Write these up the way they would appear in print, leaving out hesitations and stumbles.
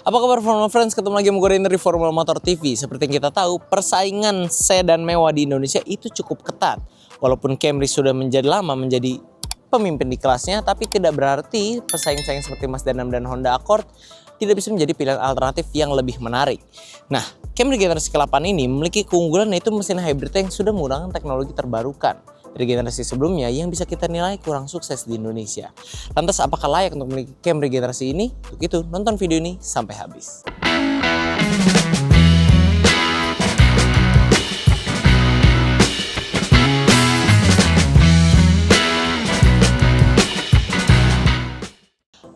Apa kabar Formula Friends? Ketemu lagi sama gue Render di Formula Motor TV. Seperti yang kita tahu, persaingan sedan mewah di Indonesia itu cukup ketat. Walaupun Camry sudah lama menjadi pemimpin di kelasnya, tapi tidak berarti pesaing-pesaing seperti Mazda 6 dan Honda Accord tidak bisa menjadi pilihan alternatif yang lebih menarik. Nah, Camry generasi ke-8 ini memiliki keunggulan, yaitu mesin hybrid yang sudah menggunakan teknologi terbarukan dari generasi sebelumnya yang bisa kita nilai kurang sukses di Indonesia. Lantas apakah layak untuk memiliki Camry generasi ini? Untuk itu, nonton video ini sampai habis.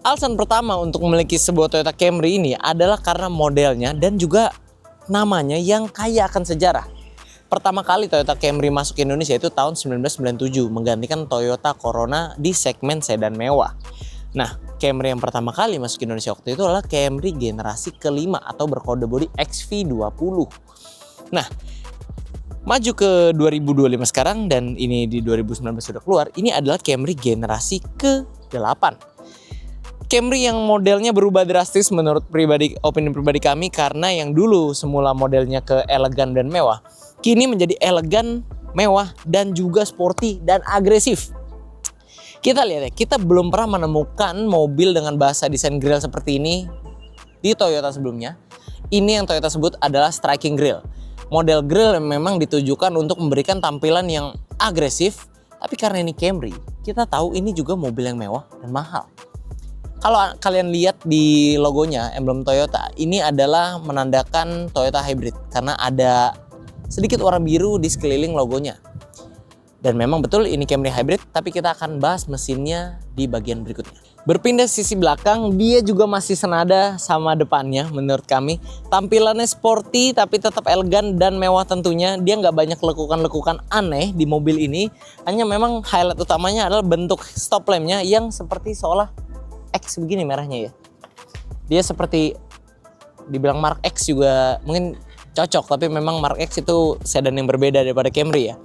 Alasan pertama untuk memiliki sebuah Toyota Camry ini adalah karena modelnya dan juga namanya yang kaya akan sejarah. Pertama kali Toyota Camry masuk ke Indonesia itu tahun 1997, menggantikan Toyota Corona di segmen sedan mewah. Nah, Camry yang pertama kali masuk ke Indonesia waktu itu adalah Camry generasi kelima atau berkode bodi XV20. Nah, maju ke 2025 sekarang dan ini di 2019 sudah keluar, ini adalah Camry generasi ke-8. Camry yang modelnya berubah drastis menurut opini pribadi kami, karena yang dulu semula modelnya ke elegan dan mewah, kini menjadi elegan, mewah, dan juga sporty dan agresif. Kita lihat ya, kita belum pernah menemukan mobil dengan bahasa desain grill seperti ini di Toyota sebelumnya. Ini yang Toyota sebut adalah striking grill. Model grill yang memang ditujukan untuk memberikan tampilan yang agresif, tapi karena ini Camry, kita tahu ini juga mobil yang mewah dan mahal. Kalau kalian lihat di logonya, emblem Toyota, ini adalah menandakan Toyota Hybrid karena ada sedikit warna biru di sekeliling logonya. Dan memang betul ini Camry Hybrid, tapi kita akan bahas mesinnya di bagian berikutnya. Berpindah sisi belakang, dia juga masih senada sama depannya menurut kami. Tampilannya sporty tapi tetap elegan dan mewah tentunya. Dia nggak banyak lekukan-lekukan aneh di mobil ini. Hanya memang highlight utamanya adalah bentuk stop lampnya yang seperti seolah X begini merahnya ya. Dia seperti dibilang Mark X juga mungkin cocok, tapi memang Mark X itu sedan yang berbeda daripada Camry ya.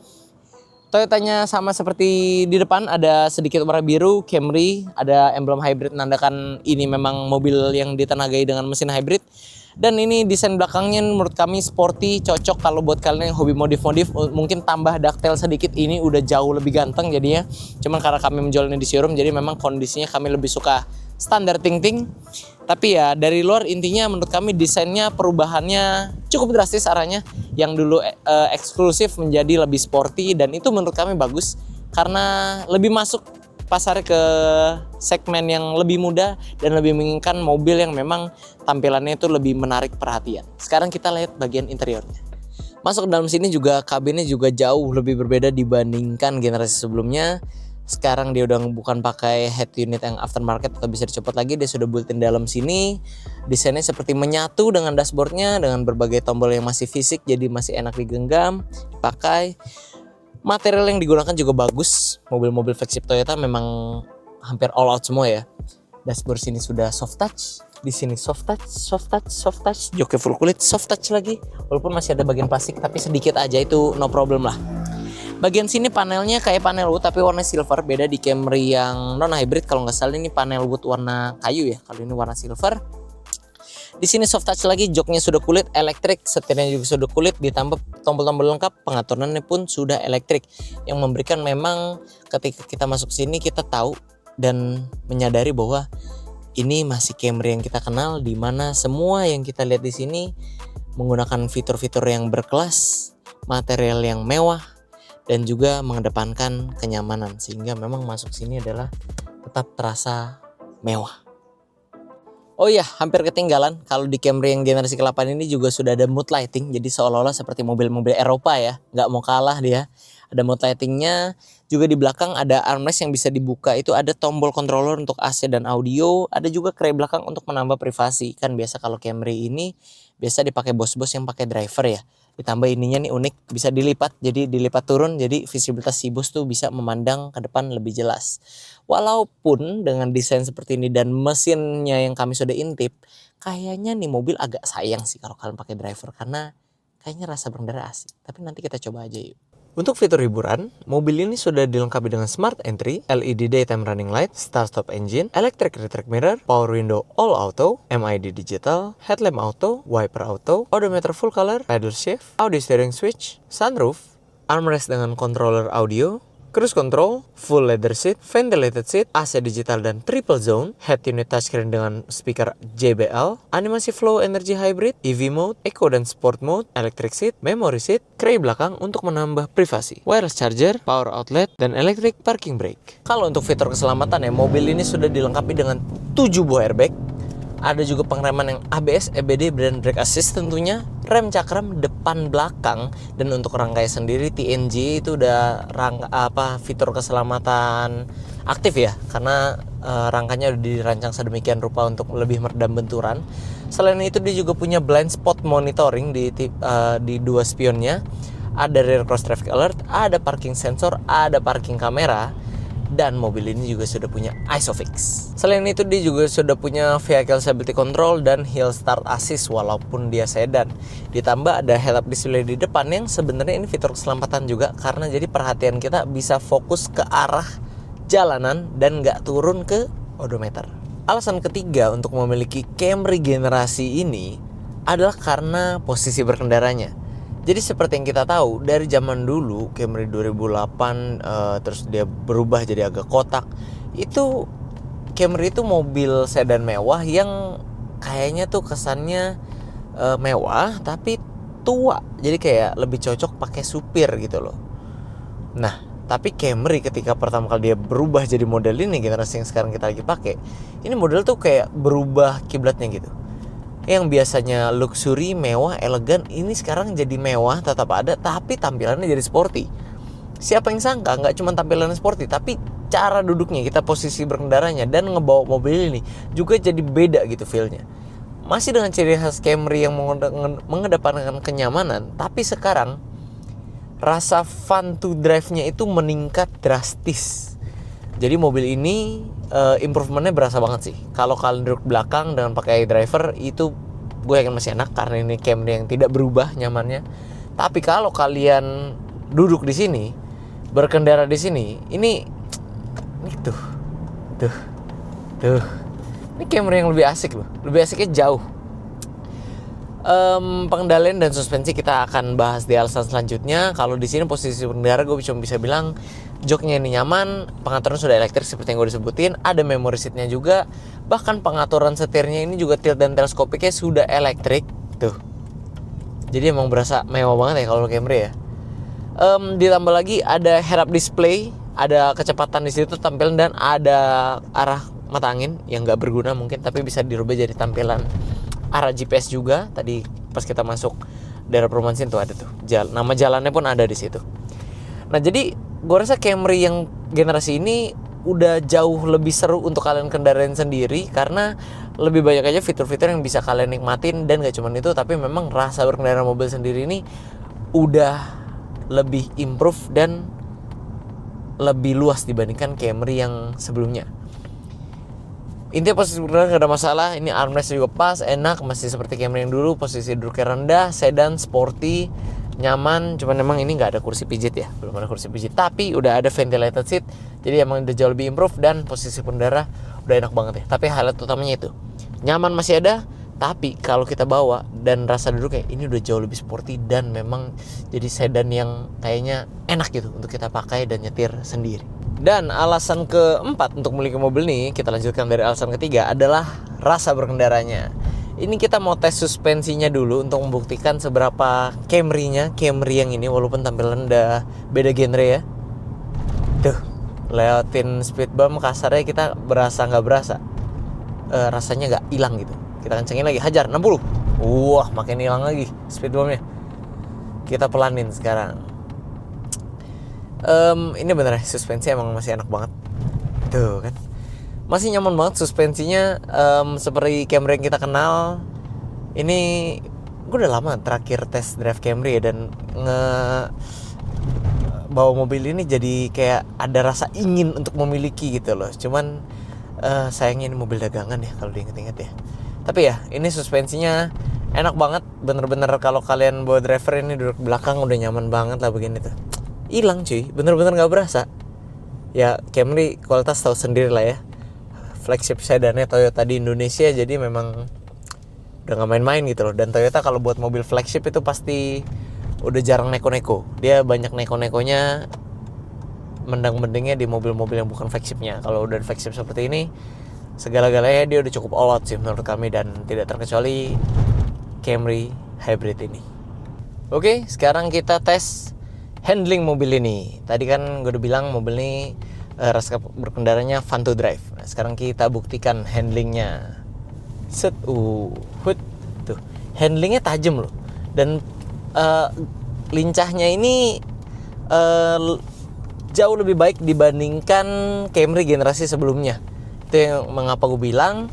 Toyotanya sama seperti di depan, ada sedikit warna biru. Camry ada emblem hybrid menandakan ini memang mobil yang ditenagai dengan mesin hybrid. Dan ini desain belakangnya menurut kami sporty, cocok kalau buat kalian yang hobi modif-modif. Mungkin tambah detail sedikit, ini udah jauh lebih ganteng jadinya. Cuman karena kami menjualnya di showroom, jadi memang kondisinya kami lebih suka standar ting-ting. Tapi ya dari luar intinya menurut kami desainnya perubahannya cukup drastis arahnya. Yang dulu eksklusif menjadi lebih sporty, dan itu menurut kami bagus karena lebih masuk pasar ke segmen yang lebih muda dan lebih menginginkan mobil yang memang tampilannya itu lebih menarik perhatian. Sekarang kita lihat bagian interiornya. Masuk ke dalam sini juga kabinnya juga jauh lebih berbeda dibandingkan generasi sebelumnya. Sekarang dia udah bukan pakai head unit yang aftermarket atau bisa dicopot lagi, dia sudah built-in dalam sini. Desainnya seperti menyatu dengan dashboardnya dengan berbagai tombol yang masih fisik, jadi masih enak digenggam, dipakai. Material yang digunakan juga bagus. Mobil-mobil flagship Toyota memang hampir all out semua ya. Dashboard sini sudah soft touch, di sini soft touch, joknya full kulit, soft touch lagi. Walaupun masih ada bagian plastik, tapi sedikit aja itu no problem lah. Bagian sini panelnya kayak panel wood tapi warna silver, beda di Camry yang non hybrid. Kalau nggak salah ini panel wood warna kayu ya, kalau ini warna silver. Di sini soft touch lagi, joknya sudah kulit elektrik, setirnya juga sudah kulit, ditambah tombol-tombol lengkap, pengaturannya pun sudah elektrik, yang memberikan memang ketika kita masuk sini kita tahu dan menyadari bahwa ini masih Camry yang kita kenal, di mana semua yang kita lihat di sini menggunakan fitur-fitur yang berkelas, material yang mewah, dan juga mengedepankan kenyamanan, sehingga memang masuk sini adalah tetap terasa mewah. Oh iya, hampir ketinggalan. Kalau di Camry yang generasi ke-8 ini juga sudah ada mood lighting. Jadi seolah-olah seperti mobil-mobil Eropa ya. Nggak mau kalah dia. Ada mood lightingnya. Juga di belakang ada armrest yang bisa dibuka. Itu ada tombol controller untuk AC dan audio. Ada juga kray belakang untuk menambah privasi. Kan biasa kalau Camry ini biasa dipakai bos-bos yang pakai driver ya. Ditambah ininya nih unik, bisa dilipat, jadi dilipat turun, jadi visibilitas si bos tuh bisa memandang ke depan lebih jelas. Walaupun dengan desain seperti ini dan mesinnya yang kami sudah intip, kayaknya nih mobil agak sayang sih kalau kalian pakai driver, karena kayaknya rasa berkendara asik. Tapi nanti kita coba aja yuk. Untuk fitur hiburan, mobil ini sudah dilengkapi dengan Smart Entry, LED Daytime Running Light, Start Stop Engine, Electric Retract Mirror, Power Window All Auto, MID Digital, Headlamp Auto, Wiper Auto, Odometer Full Color, Pedal Shift, Audio Steering Switch, Sunroof, Armrest dengan controller audio, Cruise Control, Full Leather Seat, Ventilated Seat, AC Digital dan Triple Zone, Head Unit Touchscreen dengan speaker JBL, Animasi Flow Energy Hybrid, EV Mode, Eco dan Sport Mode, Electric Seat, Memory Seat, Tray belakang untuk menambah privasi, Wireless Charger, Power Outlet, dan Electric Parking Brake. Kalau untuk fitur keselamatan ya, mobil ini sudah dilengkapi dengan 7 buah airbag. Ada juga pengereman yang ABS, EBD, dan brake assist tentunya, rem cakram depan belakang, dan untuk rangkai sendiri TNG itu udah fitur keselamatan aktif ya, karena rangkanya udah dirancang sedemikian rupa untuk lebih meredam benturan. Selain itu dia juga punya blind spot monitoring di dua spionnya, ada rear cross traffic alert, ada parking sensor, ada parking kamera. Dan mobil ini juga sudah punya ISOFIX. Selain itu dia juga sudah punya vehicle stability control dan hill start assist walaupun dia sedan. Ditambah ada head up display di depan yang sebenarnya ini fitur keselamatan juga, karena jadi perhatian kita bisa fokus ke arah jalanan dan nggak turun ke odometer. Alasan ketiga untuk memiliki Camry generasi ini adalah karena posisi berkendaranya. Jadi seperti yang kita tahu dari zaman dulu Camry 2008 terus dia berubah jadi agak kotak. Itu Camry itu mobil sedan mewah yang kayaknya tuh kesannya mewah tapi tua. Jadi kayak lebih cocok pakai supir gitu loh. Nah, tapi Camry ketika pertama kali dia berubah jadi model ini, generasi yang sekarang kita lagi pakai, ini model tuh kayak berubah kiblatnya gitu. Yang biasanya luxury, mewah, elegan, ini sekarang jadi mewah, tetap ada, tapi tampilannya jadi sporty. Siapa yang sangka nggak cuma tampilannya sporty, tapi cara duduknya, kita posisi berkendaranya dan ngebawa mobil ini juga jadi beda gitu feel-nya. Masih dengan ciri khas Camry yang mengedepankan kenyamanan, tapi sekarang rasa fun to drive-nya itu meningkat drastis. Jadi mobil ini improvementnya berasa banget sih. Kalau kalian duduk belakang dengan pakai driver itu gue yakin masih enak karena ini Camry yang tidak berubah nyamannya. Tapi kalau kalian duduk di sini, berkendara di sini, ini tuh. Ini Camry yang lebih asik loh. Lebih asiknya jauh. Pengendalian dan suspensi kita akan bahas di alasan selanjutnya. Kalau di sini posisi pengendara gue cuma bisa bilang joknya ini nyaman, pengaturan sudah elektrik seperti yang gue disebutin, ada memory seatnya juga, bahkan pengaturan setirnya ini juga tilt dan teleskopiknya sudah elektrik tuh. Jadi emang berasa mewah banget ya kalau Camry ya. Ditambah lagi ada head up display, ada kecepatan di situ tampilan dan ada arah mata angin yang nggak berguna mungkin, tapi bisa dirubah jadi tampilan arah GPS juga. Tadi pas kita masuk daerah perumahan sini tuh ada tuh nama jalannya pun ada di situ. Nah jadi gue rasa Camry yang generasi ini udah jauh lebih seru untuk kalian kendarain sendiri, karena lebih banyak aja fitur-fitur yang bisa kalian nikmatin. Dan gak cuma itu, tapi memang rasa berkendara mobil sendiri ini udah lebih improve dan lebih luas dibandingkan Camry yang sebelumnya. Intinya posisi berkendara gak ada masalah. Ini armrest juga pas, enak, masih seperti Camry yang dulu. Posisi duduknya rendah, sedan, sporty, nyaman. Cuman emang ini gak ada kursi pijit ya, belum ada kursi pijit. Tapi udah ada ventilated seat, jadi emang udah jauh lebih improve. Dan posisi pengendara udah enak banget ya. Tapi highlight utamanya itu, nyaman masih ada, tapi kalau kita bawa dan rasa duduknya ini udah jauh lebih sporty. Dan memang jadi sedan yang kayaknya enak gitu untuk kita pakai dan nyetir sendiri. Dan alasan keempat untuk memiliki mobil ini, kita lanjutkan dari alasan ketiga, adalah rasa berkendaranya. Ini kita mau tes suspensinya dulu untuk membuktikan seberapa Camry yang ini, walaupun tampilan udah beda genre ya. Tuh, lewatin speed bump kasarnya kita berasa nggak berasa, rasanya nggak hilang gitu. Kita kencengin lagi, hajar 60. Wah, makin hilang lagi speed bumpnya. Kita pelanin sekarang. Ini bener ya, suspensi emang masih enak banget. Tuh kan, masih nyaman banget suspensinya, seperti Camry yang kita kenal. Ini gue udah lama terakhir test drive Camry ya, dan bawa mobil ini jadi kayak ada rasa ingin untuk memiliki gitu loh. Cuman sayangnya ini mobil dagangan ya kalau diinget-inget ya. Tapi ya ini suspensinya enak banget, bener-bener kalau kalian bawa driver ini duduk belakang udah nyaman banget lah begini tuh. hilang cuy, bener-bener nggak berasa. Ya Camry kualitas tahu sendiri lah ya, flagship sedannya Toyota di Indonesia, jadi memang udah nggak main-main gitu loh. Dan Toyota kalau buat mobil flagship itu pasti udah jarang neko-neko, dia banyak neko-nekonya, mendang-mendingnya di mobil-mobil yang bukan flagshipnya. Kalau udah flagship seperti ini, segala-galanya dia udah cukup all out sih menurut kami, dan tidak terkecuali Camry Hybrid ini. Oke, sekarang kita tes handling mobil ini. Tadi kan gue udah bilang mobil ini rasa berkendaranya fun to drive. Nah, sekarang kita buktikan handlingnya. Hut tuh, handlingnya tajam loh, dan lincahnya ini jauh lebih baik dibandingkan Camry generasi sebelumnya. Itu yang mengapa gue bilang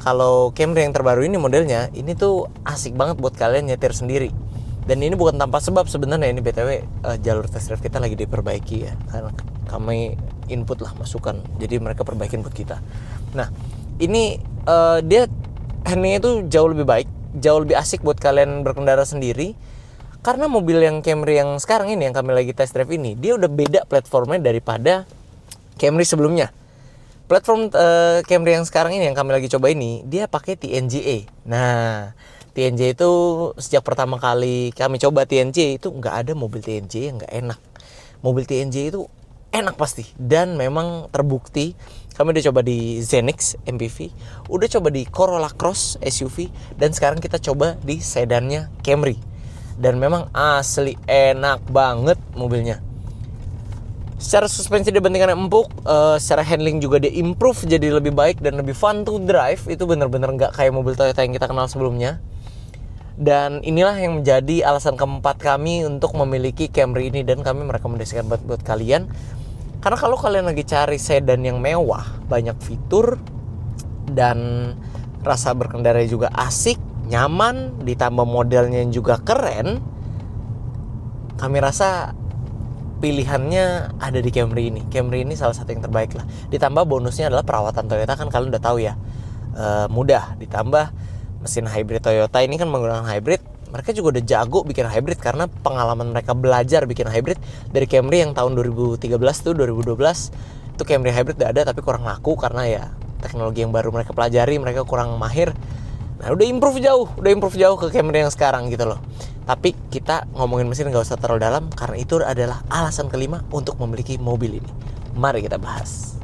kalau Camry yang terbaru ini modelnya ini tuh asik banget buat kalian nyetir sendiri. Dan ini bukan tanpa sebab sebenarnya, ini BTW jalur test drive kita lagi diperbaiki ya, karena kami input lah masukan, jadi mereka perbaikin buat kita. Nah ini dia handlingnya itu jauh lebih baik, jauh lebih asik buat kalian berkendara sendiri. Karena mobil yang Camry yang sekarang ini, yang kami lagi test drive ini, dia udah beda platformnya daripada Camry sebelumnya. Platform Camry yang sekarang ini yang kami lagi coba ini, dia pakai TNGA. Nah, TNGA itu sejak pertama kali kami coba TNGA itu nggak ada mobil TNGA yang nggak enak. Mobil TNGA itu enak pasti, dan memang terbukti. Kami udah coba di Zenix MPV, udah coba di Corolla Cross SUV, dan sekarang kita coba di sedannya Camry. Dan memang asli enak banget mobilnya. Secara suspensi dia bantingannya empuk, secara handling juga dia improve jadi lebih baik dan lebih fun to drive. Itu bener-bener gak kayak mobil Toyota yang kita kenal sebelumnya. Dan inilah yang menjadi alasan keempat kami untuk memiliki Camry ini, dan kami merekomendasikan buat kalian. Karena kalau kalian lagi cari sedan yang mewah, banyak fitur, dan rasa berkendara juga asik, nyaman, ditambah modelnya yang juga keren, kami rasa pilihannya ada di Camry ini. Camry ini salah satu yang terbaik lah. Ditambah bonusnya adalah perawatan Toyota, kan kalian udah tahu ya, mudah. Ditambah mesin hybrid Toyota ini kan menggunakan hybrid, mereka juga udah jago bikin hybrid karena pengalaman mereka belajar bikin hybrid dari Camry yang tahun 2013 tuh 2012 itu Camry hybrid udah ada tapi kurang laku karena ya teknologi yang baru mereka pelajari, mereka kurang mahir. Nah udah improve jauh ke Camry yang sekarang gitu loh. Tapi kita ngomongin mesin gak usah terlalu dalam, karena itu adalah alasan kelima untuk memiliki mobil ini. Mari kita bahas.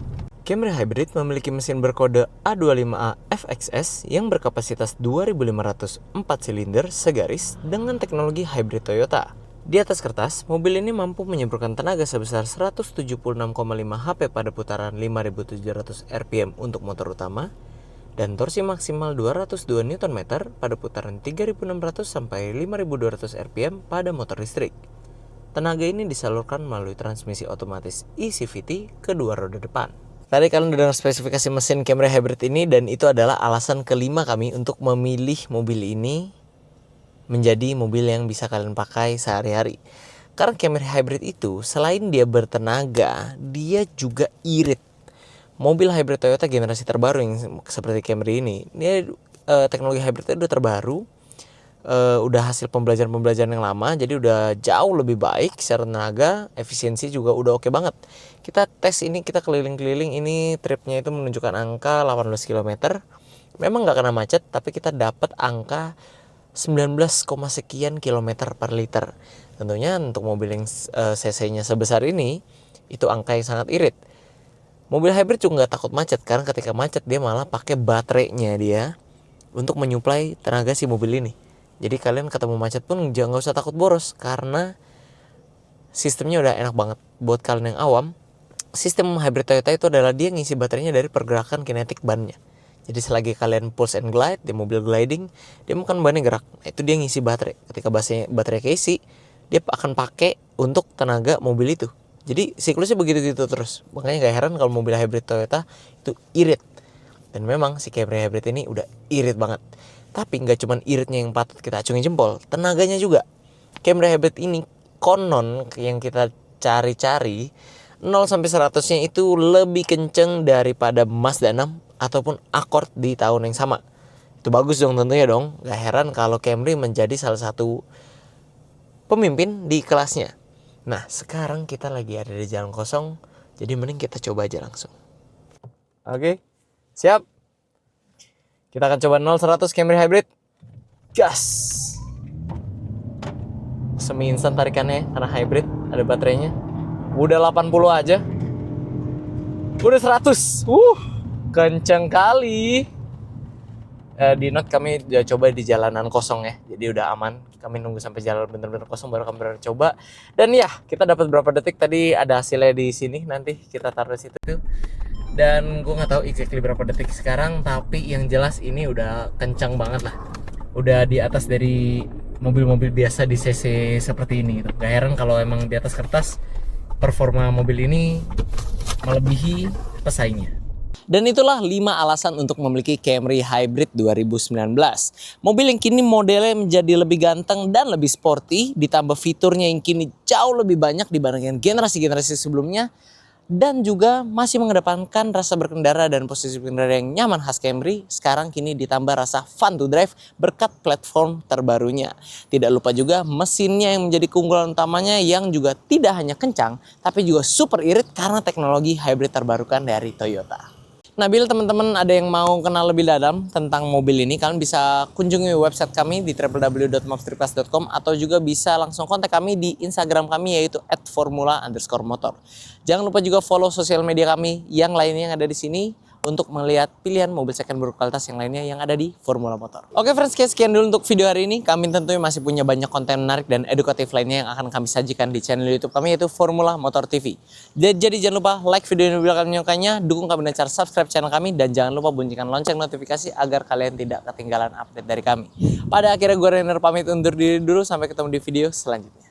Camry Hybrid memiliki mesin berkode A25A FXS yang berkapasitas 2.504 silinder segaris dengan teknologi hybrid Toyota. Di atas kertas, mobil ini mampu menyemprotkan tenaga sebesar 176,5 HP pada putaran 5.700 RPM untuk motor utama, dan torsi maksimal 202 Nm pada putaran 3.600 sampai 5.200 RPM pada motor listrik. Tenaga ini disalurkan melalui transmisi otomatis eCVT kedua roda depan. Tadi kalian udah dengar spesifikasi mesin Camry Hybrid ini, dan itu adalah alasan kelima kami untuk memilih mobil ini menjadi mobil yang bisa kalian pakai sehari-hari. Karena Camry Hybrid itu selain dia bertenaga, dia juga irit. Mobil hybrid Toyota generasi terbaru yang seperti Camry ini teknologi hybridnya udah terbaru, udah hasil pembelajaran yang lama, jadi udah jauh lebih baik secara tenaga, efisiensi juga udah oke banget. Kita tes ini, kita keliling-keliling, ini tripnya itu menunjukkan angka 18 km. Memang nggak kena macet, tapi kita dapat angka 19, sekian kilometer per liter. Tentunya untuk mobil yang cc-nya sebesar ini, itu angka yang sangat irit. Mobil hybrid juga nggak takut macet, karena ketika macet dia malah pakai baterainya dia untuk menyuplai tenaga si mobil ini. Jadi kalian ketemu macet pun jangan usah takut boros, karena sistemnya udah enak banget. Buat kalian yang awam, sistem hybrid Toyota itu adalah dia ngisi baterainya dari pergerakan kinetik bannya. Jadi selagi kalian pulse and glide di mobil gliding, dia kan bannya gerak. Itu dia ngisi baterai. Ketika baterai keisi, dia akan pakai untuk tenaga mobil itu. Jadi siklusnya begitu-gitu terus. Makanya gak heran kalau mobil hybrid Toyota itu irit. Dan memang si Camry Hybrid ini udah irit banget. Tapi gak cuma iritnya yang patut kita acungi jempol, tenaganya juga. Camry Hybrid ini konon yang kita cari-cari 0-100-nya itu lebih kenceng daripada Mazda 6 ataupun Accord di tahun yang sama. Itu bagus dong tentunya dong. Gak heran kalau Camry menjadi salah satu pemimpin di kelasnya. Nah, sekarang kita lagi ada di jalan kosong, jadi mending kita coba aja langsung. Oke, siap. Kita akan coba 0-100 Camry Hybrid. Gas. Semi instan tarikannya karena hybrid, ada baterainya. Udah 80 aja. Udah 100. Kenceng kali. Di Not kami udah coba di jalanan kosong ya, jadi udah aman. Kami nunggu sampai jalan bener-bener kosong baru kami bener coba. Dan ya, kita dapat berapa detik tadi, ada hasilnya di sini. Nanti kita taruh di situ tuh. Dan gue nggak tahu exactly berapa detik sekarang, tapi yang jelas ini udah kencang banget lah. Udah di atas dari mobil-mobil biasa di CC seperti ini gitu. Gak heran kalau emang di atas kertas performa mobil ini melebihi pesaingnya. Dan itulah 5 alasan untuk memiliki Camry Hybrid 2019. Mobil yang kini modelnya menjadi lebih ganteng dan lebih sporty, ditambah fiturnya yang kini jauh lebih banyak dibandingkan generasi-generasi sebelumnya, dan juga masih mengedepankan rasa berkendara dan posisi berkendara yang nyaman khas Camry. Sekarang kini ditambah rasa fun to drive berkat platform terbarunya. Tidak lupa juga mesinnya yang menjadi keunggulan utamanya, yang juga tidak hanya kencang, tapi juga super irit karena teknologi hybrid terbarukan dari Toyota. Nah, bila teman-teman ada yang mau kenal lebih dalam tentang mobil ini, kalian bisa kunjungi website kami di www.mapstripclass.com atau juga bisa langsung kontak kami di Instagram kami, yaitu @formula_motor. Jangan lupa juga follow sosial media kami yang lainnya yang ada di sini untuk melihat pilihan mobil second berkualitas yang lainnya yang ada di Formula Motor. Oke friends, sekian dulu untuk video hari ini. Kami tentunya masih punya banyak konten menarik dan edukatif lainnya yang akan kami sajikan di channel YouTube kami, yaitu Formula Motor TV. Jadi jangan lupa like video ini bila kalian menyukainya, dukung kami dengan cara subscribe channel kami, dan jangan lupa bunyikan lonceng notifikasi agar kalian tidak ketinggalan update dari kami. Pada akhirnya gue Rainer pamit undur diri dulu, sampai ketemu di video selanjutnya.